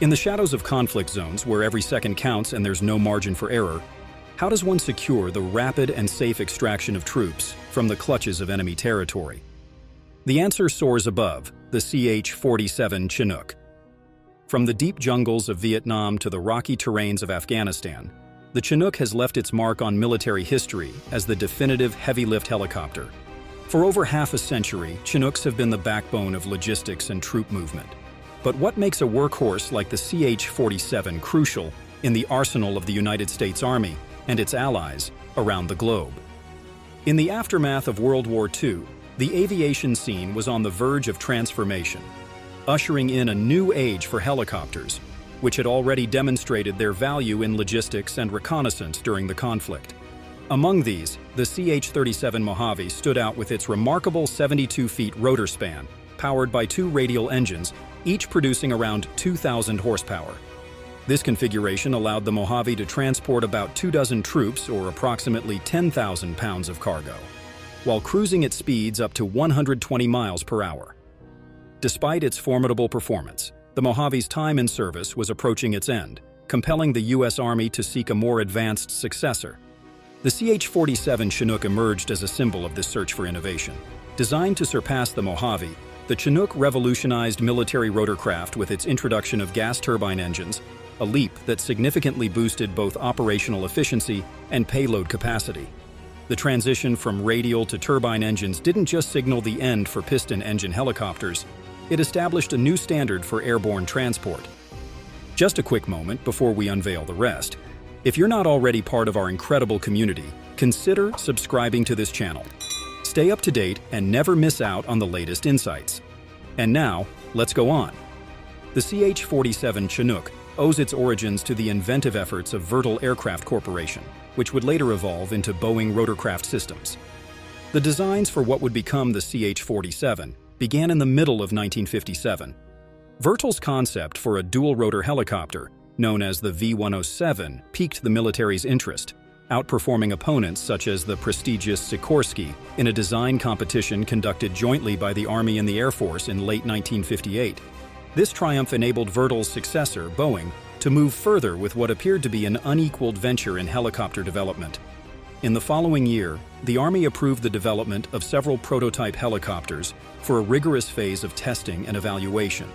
In the shadows of conflict zones, where every second counts and there's no margin for error, how does one secure the rapid and safe extraction of troops from the clutches of enemy territory? The answer soars above: the CH-47 Chinook. From the deep jungles of Vietnam to the rocky terrains of Afghanistan, the Chinook has left its mark on military history as the definitive heavy-lift helicopter. For over half a century, Chinooks have been the backbone of logistics and troop movement. But what makes a workhorse like the CH-47 crucial in the arsenal of the United States Army and its allies around the globe? In the aftermath of World War II, the aviation scene was on the verge of transformation, ushering in a new age for helicopters, which had already demonstrated their value in logistics and reconnaissance during the conflict. Among these, the CH-47 Mojave stood out with its remarkable 72 feet rotor span, powered by two radial engines, each producing around 2,000 horsepower. This configuration allowed the Mojave to transport about 24 troops, or approximately 10,000 pounds of cargo, while cruising at speeds up to 120 miles per hour. Despite its formidable performance, the Mojave's time in service was approaching its end, compelling the U.S. Army to seek a more advanced successor. The CH-47 Chinook emerged as a symbol of this search for innovation. Designed to surpass the Mojave, the Chinook revolutionized military rotorcraft with its introduction of gas turbine engines, a leap that significantly boosted both operational efficiency and payload capacity. The transition from radial to turbine engines didn't just signal the end for piston engine helicopters, it established a new standard for airborne transport. Just a quick moment before we unveil the rest. If you're not already part of our incredible community, consider subscribing to this channel. Stay up to date and never miss out on the latest insights. And now, let's go on. The CH-47 Chinook owes its origins to the inventive efforts of Vertol Aircraft Corporation, which would later evolve into Boeing Rotorcraft Systems. The designs for what would become the CH-47 began in the middle of 1957. Vertol's concept for a dual-rotor helicopter, known as the V-107, piqued the military's interest, outperforming opponents such as the prestigious Sikorsky in a design competition conducted jointly by the Army and the Air Force in late 1958. This triumph enabled Vertol's successor, Boeing, to move further with what appeared to be an unequaled venture in helicopter development. In the following year, the Army approved the development of several prototype helicopters for a rigorous phase of testing and evaluation.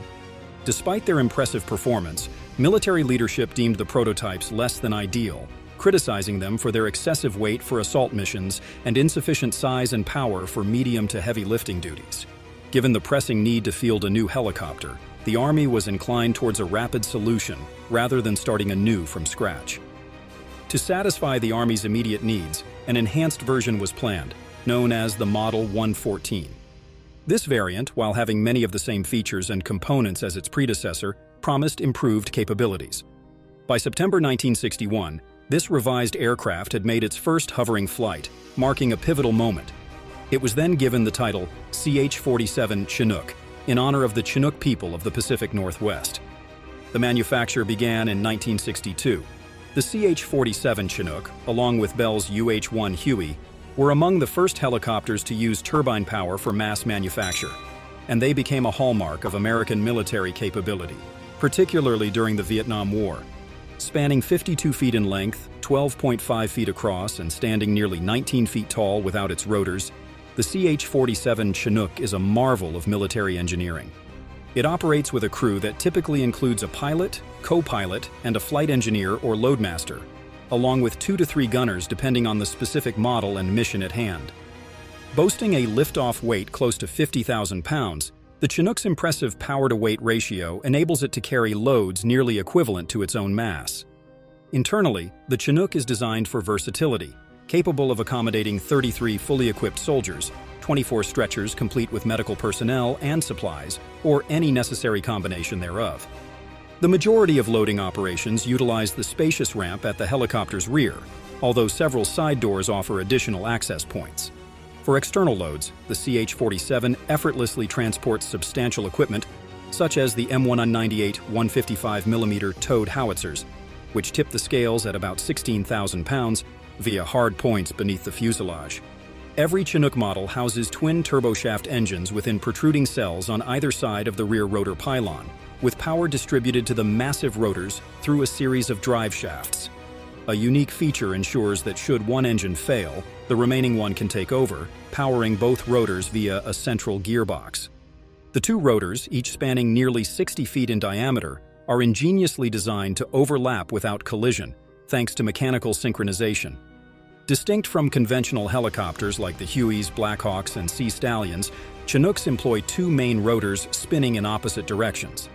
Despite their impressive performance, military leadership deemed the prototypes less than ideal, criticizing them for their excessive weight for assault missions and insufficient size and power for medium to heavy lifting duties. Given the pressing need to field a new helicopter, the Army was inclined towards a rapid solution rather than starting anew from scratch. To satisfy the Army's immediate needs, an enhanced version was planned, known as the Model 114. This variant, while having many of the same features and components as its predecessor, promised improved capabilities. By September 1961, this revised aircraft had made its first hovering flight, marking a pivotal moment. It was then given the title CH-47 Chinook, in honor of the Chinook people of the Pacific Northwest. The manufacture began in 1962. The CH-47 Chinook, along with Bell's UH-1 Huey, were among the first helicopters to use turbine power for mass manufacture, and they became a hallmark of American military capability, particularly during the Vietnam War. Spanning 52 feet in length, 12.5 feet across, and standing nearly 19 feet tall without its rotors, the CH-47 Chinook is a marvel of military engineering. It operates with a crew that typically includes a pilot, co-pilot, and a flight engineer or loadmaster, along with 2 to 3 gunners depending on the specific model and mission at hand. Boasting a liftoff weight close to 50,000 pounds, the Chinook's impressive power-to-weight ratio enables it to carry loads nearly equivalent to its own mass. Internally, the Chinook is designed for versatility, capable of accommodating 33 fully equipped soldiers, 24 stretchers complete with medical personnel and supplies, or any necessary combination thereof. The majority of loading operations utilize the spacious ramp at the helicopter's rear, although several side doors offer additional access points. For external loads, the CH-47 effortlessly transports substantial equipment, such as the M198 155mm towed howitzers, which tip the scales at about 16,000 pounds via hard points beneath the fuselage. Every Chinook model houses twin turboshaft engines within protruding cells on either side of the rear rotor pylon, with power distributed to the massive rotors through a series of drive shafts. A unique feature ensures that should one engine fail, the remaining one can take over, powering both rotors via a central gearbox. The two rotors, each spanning nearly 60 feet in diameter, are ingeniously designed to overlap without collision, thanks to mechanical synchronization. Distinct from conventional helicopters like the Hueys, Blackhawks, and Sea Stallions, Chinooks employ two main rotors spinning in opposite directions.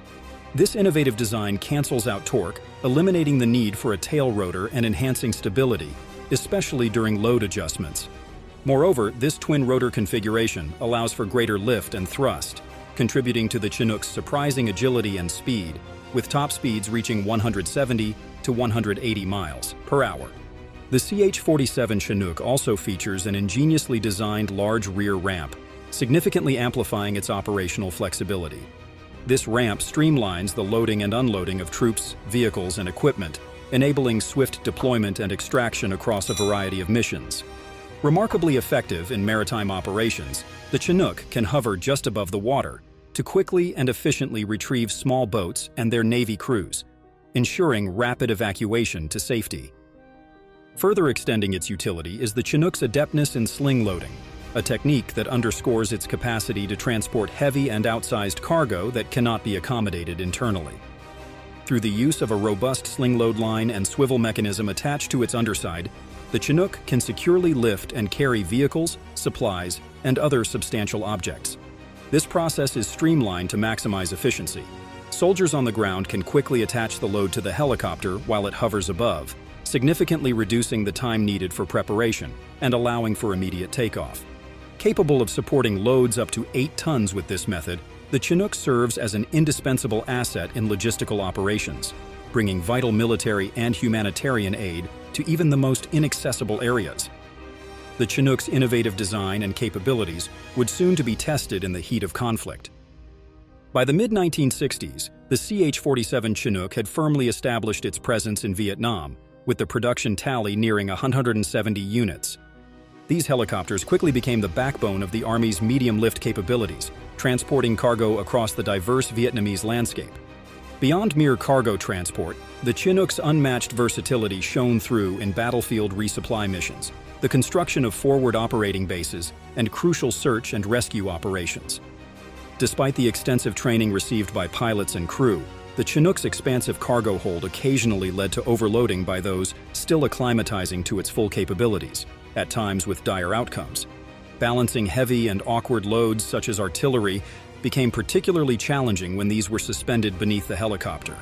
This innovative design cancels out torque, eliminating the need for a tail rotor and enhancing stability, especially during load adjustments. Moreover, this twin-rotor configuration allows for greater lift and thrust, contributing to the Chinook's surprising agility and speed, with top speeds reaching 170 to 180 miles per hour. The CH-47 Chinook also features an ingeniously designed large rear ramp, significantly amplifying its operational flexibility. This ramp streamlines the loading and unloading of troops, vehicles, and equipment, enabling swift deployment and extraction across a variety of missions. Remarkably effective in maritime operations, the Chinook can hover just above the water to quickly and efficiently retrieve small boats and their Navy crews, ensuring rapid evacuation to safety. Further extending its utility is the Chinook's adeptness in sling loading, a technique that underscores its capacity to transport heavy and outsized cargo that cannot be accommodated internally. Through the use of a robust sling load line and swivel mechanism attached to its underside, the Chinook can securely lift and carry vehicles, supplies, and other substantial objects. This process is streamlined to maximize efficiency. Soldiers on the ground can quickly attach the load to the helicopter while it hovers above, significantly reducing the time needed for preparation and allowing for immediate takeoff. Capable of supporting loads up to 8 tons with this method, the Chinook serves as an indispensable asset in logistical operations, bringing vital military and humanitarian aid to even the most inaccessible areas. The Chinook's innovative design and capabilities would soon to be tested in the heat of conflict. By the mid-1960s, the CH-47 Chinook had firmly established its presence in Vietnam, with the production tally nearing 170 units. These helicopters quickly became the backbone of the Army's medium-lift capabilities, transporting cargo across the diverse Vietnamese landscape. Beyond mere cargo transport, the Chinook's unmatched versatility shone through in battlefield resupply missions, the construction of forward operating bases, and crucial search and rescue operations. Despite the extensive training received by pilots and crew, the Chinook's expansive cargo hold occasionally led to overloading by those still acclimatizing to its full capabilities, at times with dire outcomes. Balancing heavy and awkward loads such as artillery became particularly challenging when these were suspended beneath the helicopter.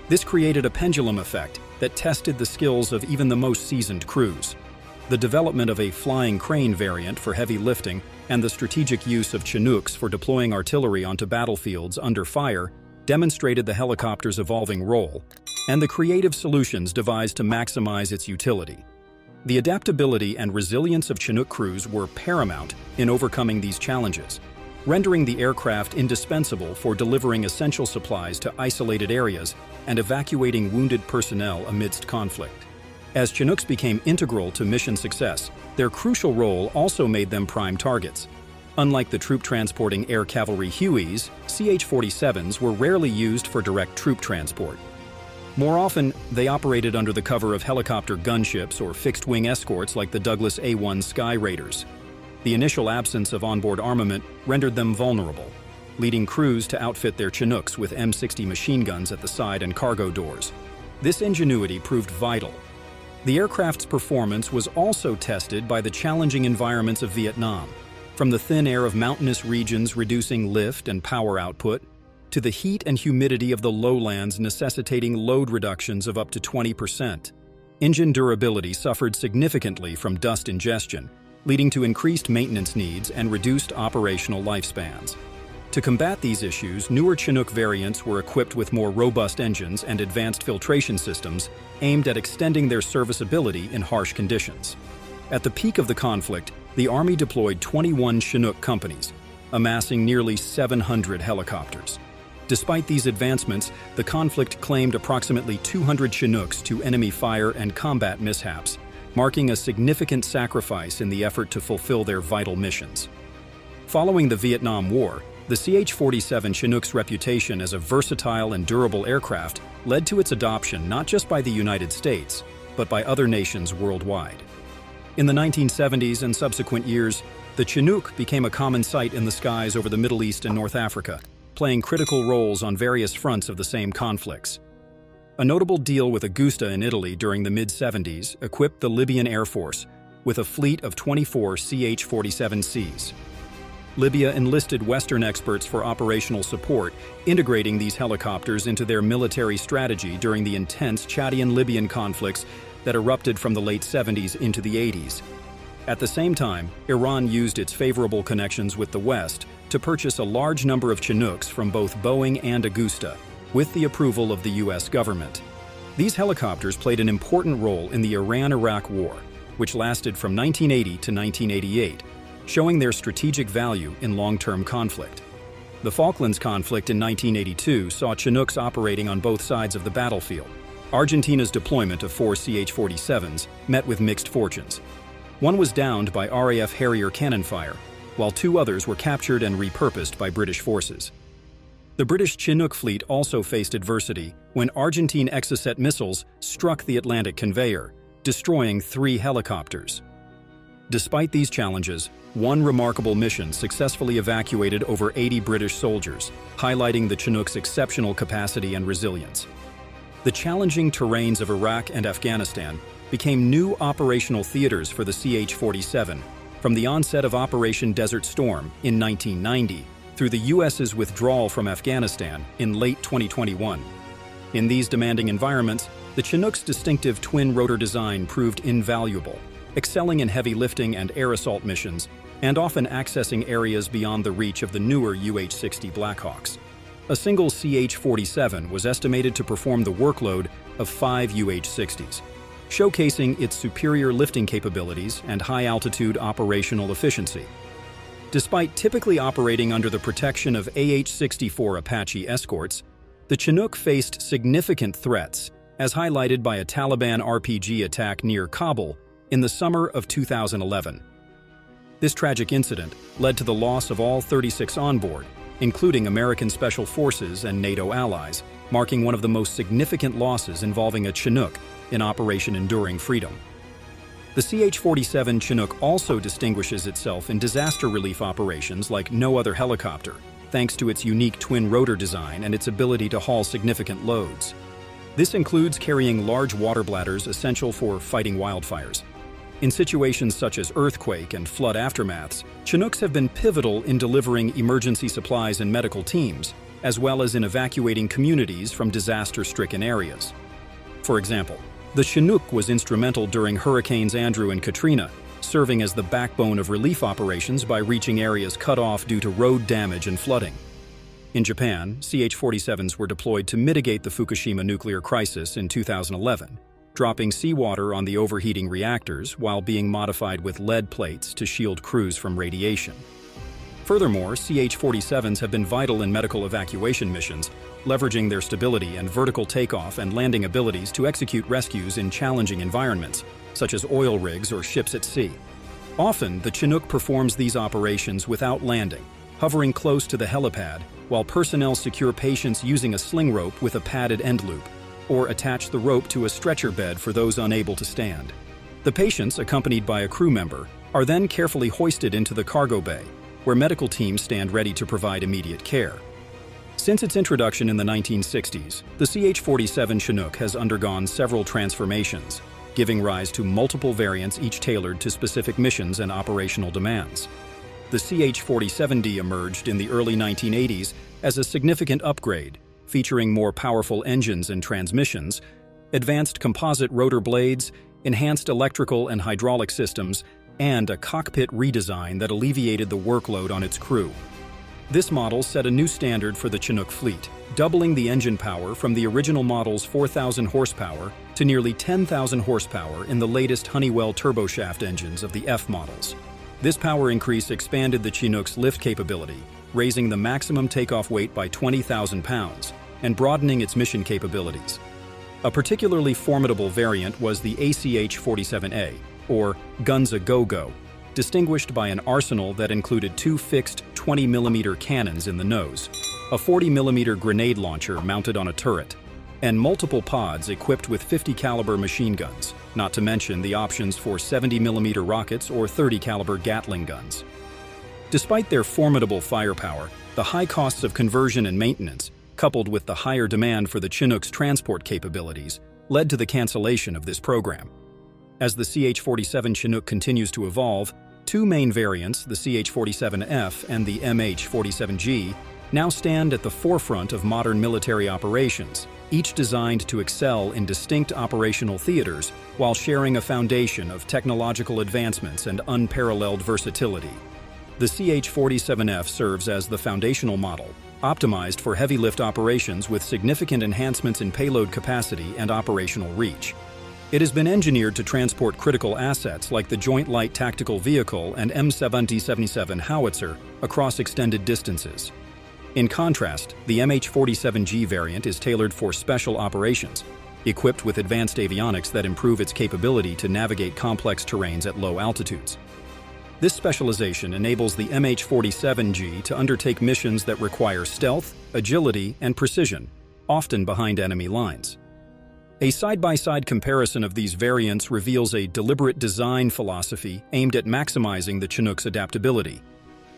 This created a pendulum effect that tested the skills of even the most seasoned crews. The development of a flying crane variant for heavy lifting and the strategic use of Chinooks for deploying artillery onto battlefields under fire demonstrated the helicopter's evolving role and the creative solutions devised to maximize its utility. The adaptability and resilience of Chinook crews were paramount in overcoming these challenges, rendering the aircraft indispensable for delivering essential supplies to isolated areas and evacuating wounded personnel amidst conflict. As Chinooks became integral to mission success, their crucial role also made them prime targets. Unlike the troop-transporting air cavalry Hueys, CH-47s were rarely used for direct troop transport. More often, they operated under the cover of helicopter gunships or fixed-wing escorts like the Douglas A-1 Sky Raiders. The initial absence of onboard armament rendered them vulnerable, leading crews to outfit their Chinooks with M60 machine guns at the side and cargo doors. This ingenuity proved vital. The aircraft's performance was also tested by the challenging environments of Vietnam, from the thin air of mountainous regions reducing lift and power output, to the heat and humidity of the lowlands necessitating load reductions of up to 20%. Engine durability suffered significantly from dust ingestion, leading to increased maintenance needs and reduced operational lifespans. To combat these issues, newer Chinook variants were equipped with more robust engines and advanced filtration systems aimed at extending their serviceability in harsh conditions. At the peak of the conflict, the Army deployed 21 Chinook companies, amassing nearly 700 helicopters. Despite these advancements, the conflict claimed approximately 200 Chinooks to enemy fire and combat mishaps, marking a significant sacrifice in the effort to fulfill their vital missions. Following the Vietnam War, The CH-47 Chinook's reputation as a versatile and durable aircraft led to its adoption not just by the United States, but by other nations worldwide. In the 1970s and subsequent years, the Chinook became a common sight in the skies over the Middle East and North Africa, playing critical roles on various fronts of the same conflicts. A notable deal with Augusta in Italy during the mid-70s equipped the Libyan Air Force with a fleet of 24 CH-47Cs. Libya enlisted Western experts for operational support, integrating these helicopters into their military strategy during the intense Chadian-Libyan conflicts that erupted from the late 70s into the 80s. At the same time, Iran used its favorable connections with the West to purchase a large number of Chinooks from both Boeing and Augusta, with the approval of the U.S. government. These helicopters played an important role in the Iran-Iraq War, which lasted from 1980 to 1988, showing their strategic value in long-term conflict. The Falklands conflict in 1982 saw Chinooks operating on both sides of the battlefield. Argentina's deployment of 4 CH-47s met with mixed fortunes. One was downed by RAF Harrier cannon fire, while 2 others were captured and repurposed by British forces. The British Chinook fleet also faced adversity when Argentine Exocet missiles struck the Atlantic conveyor, destroying 3 helicopters. Despite these challenges, one remarkable mission successfully evacuated over 80 British soldiers, highlighting the Chinook's exceptional capacity and resilience. The challenging terrains of Iraq and Afghanistan became new operational theaters for the CH-47, from the onset of Operation Desert Storm in 1990 through the U.S.'s withdrawal from Afghanistan in late 2021. In these demanding environments, the Chinook's distinctive twin-rotor design proved invaluable, excelling in heavy lifting and air assault missions, and often accessing areas beyond the reach of the newer UH-60 Blackhawks. A single CH-47 was estimated to perform the workload of 5 UH-60s, showcasing its superior lifting capabilities and high-altitude operational efficiency. Despite typically operating under the protection of AH-64 Apache escorts, the Chinook faced significant threats, as highlighted by a Taliban RPG attack near Kabul in the summer of 2011. This tragic incident led to the loss of all 36 on board, including American Special Forces and NATO allies, marking one of the most significant losses involving a Chinook in Operation Enduring Freedom. The CH-47 Chinook also distinguishes itself in disaster relief operations like no other helicopter, thanks to its unique twin-rotor design and its ability to haul significant loads. This includes carrying large water bladders essential for fighting wildfires. In situations such as earthquake and flood aftermaths, Chinooks have been pivotal in delivering emergency supplies and medical teams, as well as in evacuating communities from disaster-stricken areas. For example, the Chinook was instrumental during Hurricanes Andrew and Katrina, serving as the backbone of relief operations by reaching areas cut off due to road damage and flooding. In Japan, CH-47s were deployed to mitigate the Fukushima nuclear crisis in 2011, dropping seawater on the overheating reactors while being modified with lead plates to shield crews from radiation. Furthermore, CH-47s have been vital in medical evacuation missions, leveraging their stability and vertical takeoff and landing abilities to execute rescues in challenging environments, such as oil rigs or ships at sea. Often, the Chinook performs these operations without landing, hovering close to the helipad, while personnel secure patients using a sling rope with a padded end loop, or attach the rope to a stretcher bed for those unable to stand. The patients, accompanied by a crew member, are then carefully hoisted into the cargo bay, where medical teams stand ready to provide immediate care. Since its introduction in the 1960s, the CH-47 Chinook has undergone several transformations, giving rise to multiple variants each tailored to specific missions and operational demands. The CH-47D emerged in the early 1980s as a significant upgrade, featuring more powerful engines and transmissions, advanced composite rotor blades, enhanced electrical and hydraulic systems, and a cockpit redesign that alleviated the workload on its crew. This model set a new standard for the Chinook fleet, doubling the engine power from the original model's 4,000 horsepower to nearly 10,000 horsepower in the latest Honeywell turboshaft engines of the F models. This power increase expanded the Chinook's lift capability, raising the maximum takeoff weight by 20,000 pounds, and broadening its mission capabilities. A particularly formidable variant was the ACH-47A, or Guns A Go-Go, distinguished by an arsenal that included two fixed 20mm cannons in the nose, a 40mm grenade launcher mounted on a turret, and multiple pods equipped with 50 caliber machine guns, not to mention the options for 70mm rockets or 30 caliber Gatling guns. Despite their formidable firepower, the high costs of conversion and maintenance, coupled with the higher demand for the Chinook's transport capabilities, led to the cancellation of this program. As the CH-47 Chinook continues to evolve, two main variants, the CH-47F and the MH-47G, now stand at the forefront of modern military operations, each designed to excel in distinct operational theaters while sharing a foundation of technological advancements and unparalleled versatility. The CH-47F serves as the foundational model, optimized for heavy lift operations with significant enhancements in payload capacity and operational reach. It has been engineered to transport critical assets like the Joint Light Tactical Vehicle and M77 howitzer across extended distances. In contrast, the MH-47G variant is tailored for special operations, equipped with advanced avionics that improve its capability to navigate complex terrains at low altitudes. This specialization enables the MH-47G to undertake missions that require stealth, agility, and precision, often behind enemy lines. A side-by-side comparison of these variants reveals a deliberate design philosophy aimed at maximizing the Chinook's adaptability.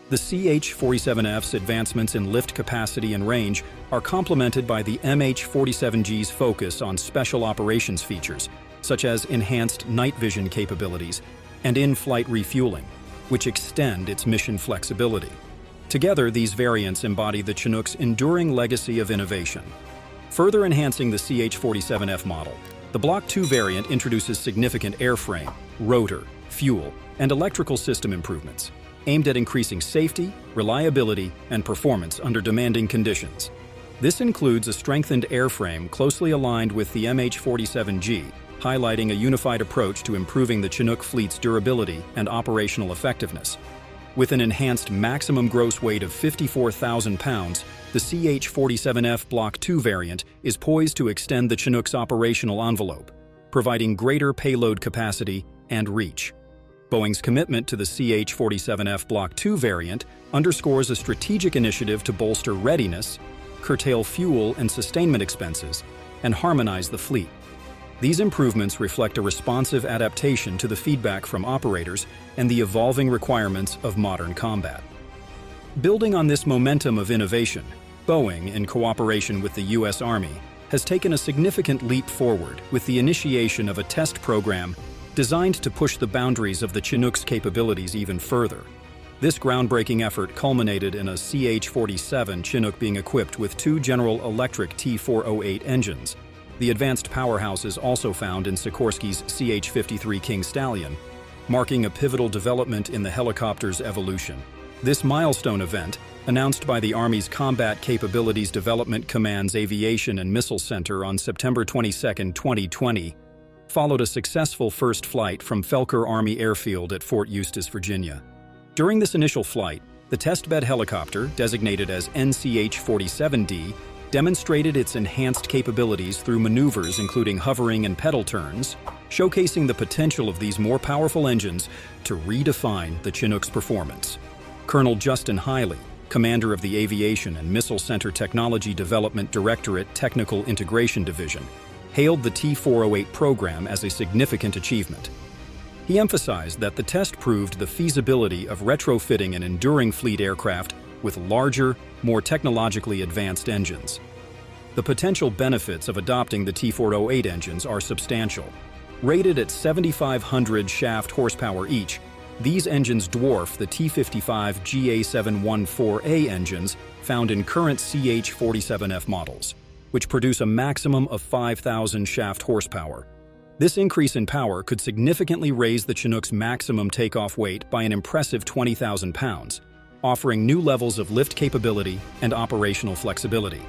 The CH-47F's advancements in lift capacity and range are complemented by the MH-47G's focus on special operations features, such as enhanced night vision capabilities and in-flight refueling, which extend its mission flexibility. Together, these variants embody the Chinook's enduring legacy of innovation. Further enhancing the CH-47F model, the Block II variant introduces significant airframe, rotor, fuel, and electrical system improvements, aimed at increasing safety, reliability, and performance under demanding conditions. This includes a strengthened airframe closely aligned with the MH-47G, highlighting a unified approach to improving the Chinook fleet's durability and operational effectiveness. With an enhanced maximum gross weight of 54,000 pounds, the CH-47F Block II variant is poised to extend the Chinook's operational envelope, providing greater payload capacity and reach. Boeing's commitment to the CH-47F Block II variant underscores a strategic initiative to bolster readiness, curtail fuel and sustainment expenses, and harmonize the fleet. These improvements reflect a responsive adaptation to the feedback from operators and the evolving requirements of modern combat. Building on this momentum of innovation, Boeing, in cooperation with the U.S. Army, has taken a significant leap forward with the initiation of a test program designed to push the boundaries of the Chinook's capabilities even further. This groundbreaking effort culminated in a CH-47 Chinook being equipped with two General Electric T408 engines. The advanced powerhouse is also found in Sikorsky's CH-53 King Stallion, marking a pivotal development in the helicopter's evolution. This milestone event, announced by the Army's Combat Capabilities Development Command's Aviation and Missile Center on September 22, 2020, followed a successful first flight from Felker Army Airfield at Fort Eustis, Virginia. During this initial flight, the testbed helicopter, designated as NCH-47D, demonstrated its enhanced capabilities through maneuvers including hovering and pedal turns, showcasing the potential of these more powerful engines to redefine the Chinook's performance. Colonel Justin Hiley, commander of the Aviation and Missile Center Technology Development Directorate Technical Integration Division, hailed the T408 program as a significant achievement. He emphasized that the test proved the feasibility of retrofitting an enduring fleet aircraft with larger, more technologically advanced engines. The potential benefits of adopting the T408 engines are substantial. Rated at 7,500 shaft horsepower each, these engines dwarf the T55 GA714A engines found in current CH-47F models, which produce a maximum of 5,000 shaft horsepower. This increase in power could significantly raise the Chinook's maximum takeoff weight by an impressive 20,000 pounds, offering new levels of lift capability and operational flexibility.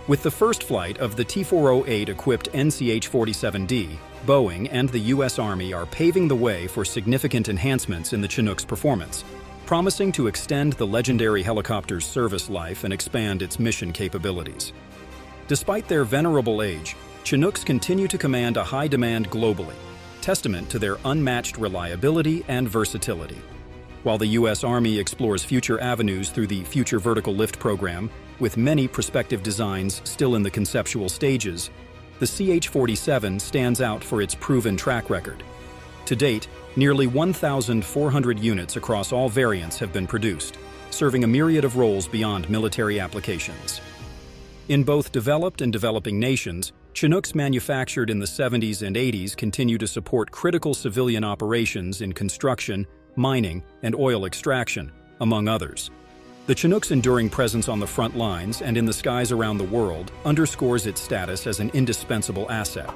With the first flight of the T408-equipped NCH-47D, Boeing and the U.S. Army are paving the way for significant enhancements in the Chinook's performance, promising to extend the legendary helicopter's service life and expand its mission capabilities. Despite their venerable age, Chinooks continue to command a high demand globally. testament to their unmatched reliability and versatility. While the U.S. Army explores future avenues through the Future Vertical Lift program, with many prospective designs still in the conceptual stages, the CH-47 stands out for its proven track record. To date, nearly 1,400 units across all variants have been produced, serving a myriad of roles beyond military applications. In both developed and developing nations, Chinooks manufactured in the 70s and 80s continue to support critical civilian operations in construction, mining, and oil extraction, among others. The Chinook's enduring presence on the front lines and in the skies around the world underscores its status as an indispensable asset.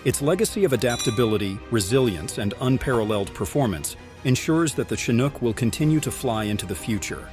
Its legacy of adaptability, resilience, and unparalleled performance ensures that the Chinook will continue to fly into the future.